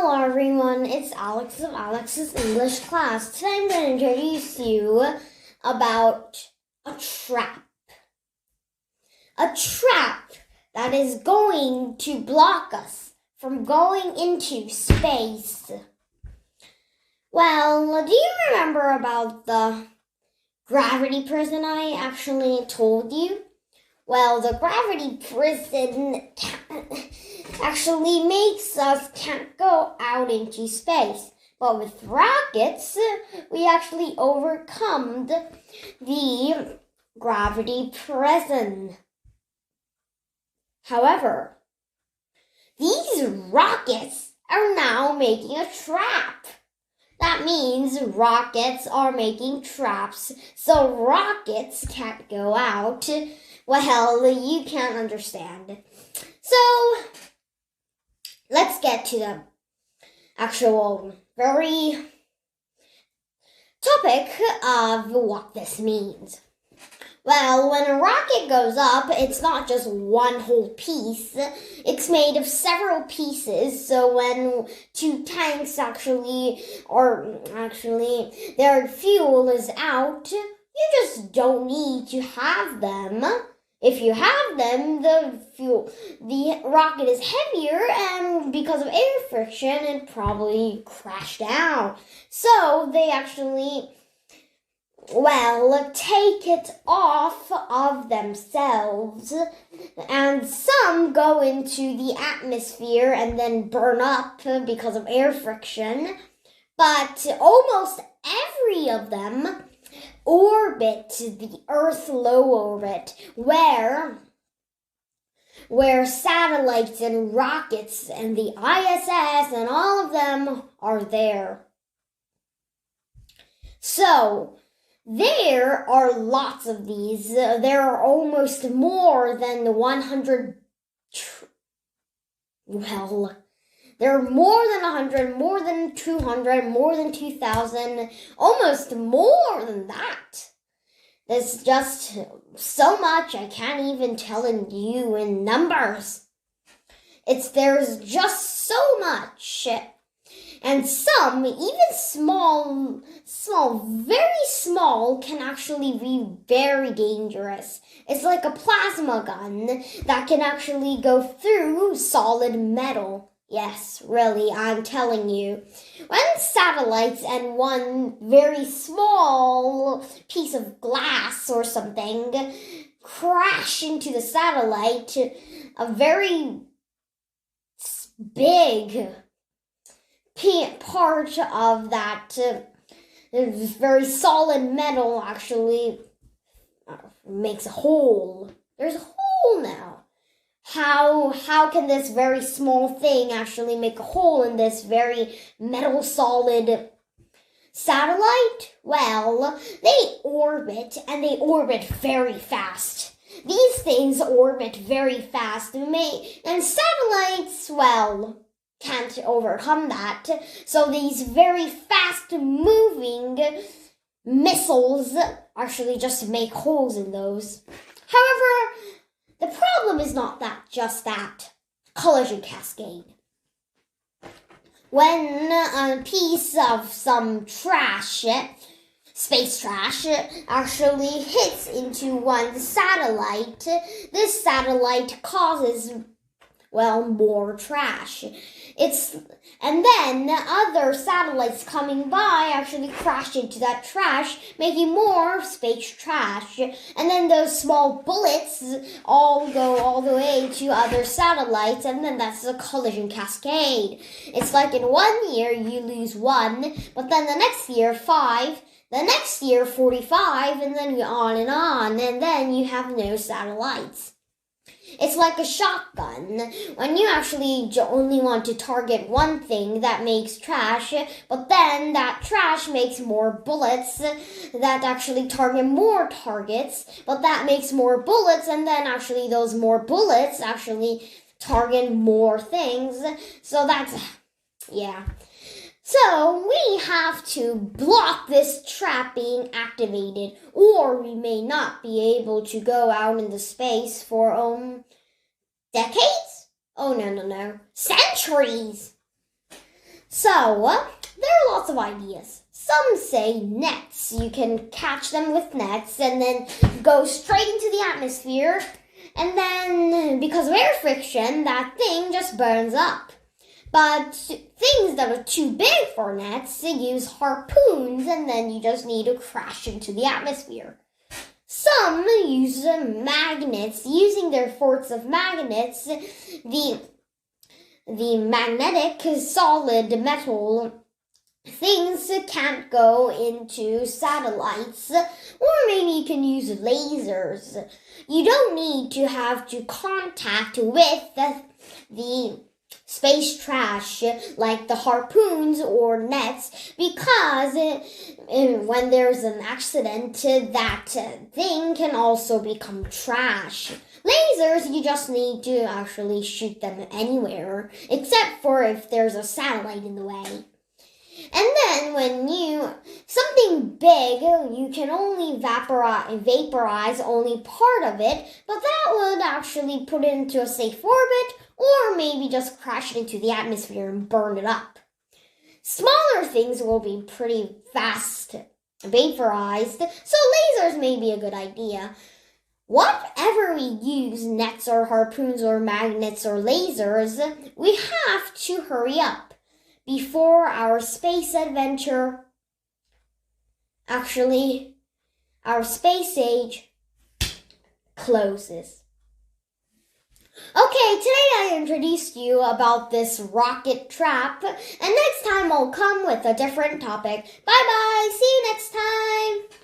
Hello everyone, it's Alex of Alex's English class. Today I'm going to introduce you about a trap. A trap that is going to block us from going into space. Well, do you remember about the gravity prison I actually told you? Well, the gravity prison actually makes us can't go out into space. But with rockets, we actually overcome the gravity prison. However, these rockets are now making a trap. That means rockets are making traps, so rockets can't go out. Well, you can't understand. So, let's get to the actual very topic of what this means. Well, when a rocket goes up, it's not just one whole piece. It's made of several pieces. So when two tanks their fuel is out, you just don't need to have them. If you have them, the rocket is heavier, and because of air friction, it probably crashed down. So they actually take it off of themselves, and some go into the atmosphere and then burn up because of air friction, but almost every of them orbit the Earth low orbit, where satellites and rockets and the ISS and all of them are there. So, there are lots of these. There are almost more than 100. There are more than 100, more than 200, more than 2,000, almost more than that. There's just so much I can't even tell you in numbers. There's just so much. And some, even small, very small, can actually be very dangerous. It's like a plasma gun that can actually go through solid metal. Yes, really, I'm telling you. When satellites and one very small piece of glass or something crash into the satellite, a very big part of that very solid metal actually makes a hole. There's a hole now. How can this very small thing actually make a hole in this very metal solid satellite? Well, they orbit, and they orbit very fast. These things orbit very fast, and satellites, can't overcome that. So these very fast-moving missiles actually just make holes in those. However, the problem is not just that. Collision cascade. When a piece of some trash, space trash, actually hits into one satellite, this satellite causes, more trash. And then other satellites coming by actually crash into that trash, making more space trash. And then those small bullets all go all the way to other satellites, and then that's a collision cascade. It's like in 1 year you lose 1, but then the next year 5, the next year 45, and then on, and then you have no satellites. It's like a shotgun. When you actually only want to target one thing, that makes trash, but then that trash makes more bullets that actually target more targets, but that makes more bullets, and then actually those more bullets actually target more things. So So we have to block this trap being activated, or we may not be able to go out into space for decades? Oh, no. Centuries! So, there are lots of ideas. Some say nets. You can catch them with nets and then go straight into the atmosphere. And then, because of air friction, that thing just burns up. But things that are too big for nets use harpoons, and then you just need to crash into the atmosphere. Some use magnets. Using their force of magnets, the magnetic solid metal things can't go into satellites, or maybe you can use lasers. You don't need to have to contact with the space trash like the harpoons or nets, because when there's an accident, that thing can also become trash. Lasers, you just need to actually shoot them anywhere, except for if there's a satellite in the way. And then when something big, you can only vaporize only part of it, but that would actually put it into a safe orbit, or maybe just crash it into the atmosphere and burn it up. Smaller things will be pretty fast vaporized, so lasers may be a good idea. Whatever we use, nets or harpoons or magnets or lasers, we have to hurry up before our space adventure, our space age closes. Okay, today I introduced you about this rocket trap, and next time I'll come with a different topic. Bye-bye, see you next time!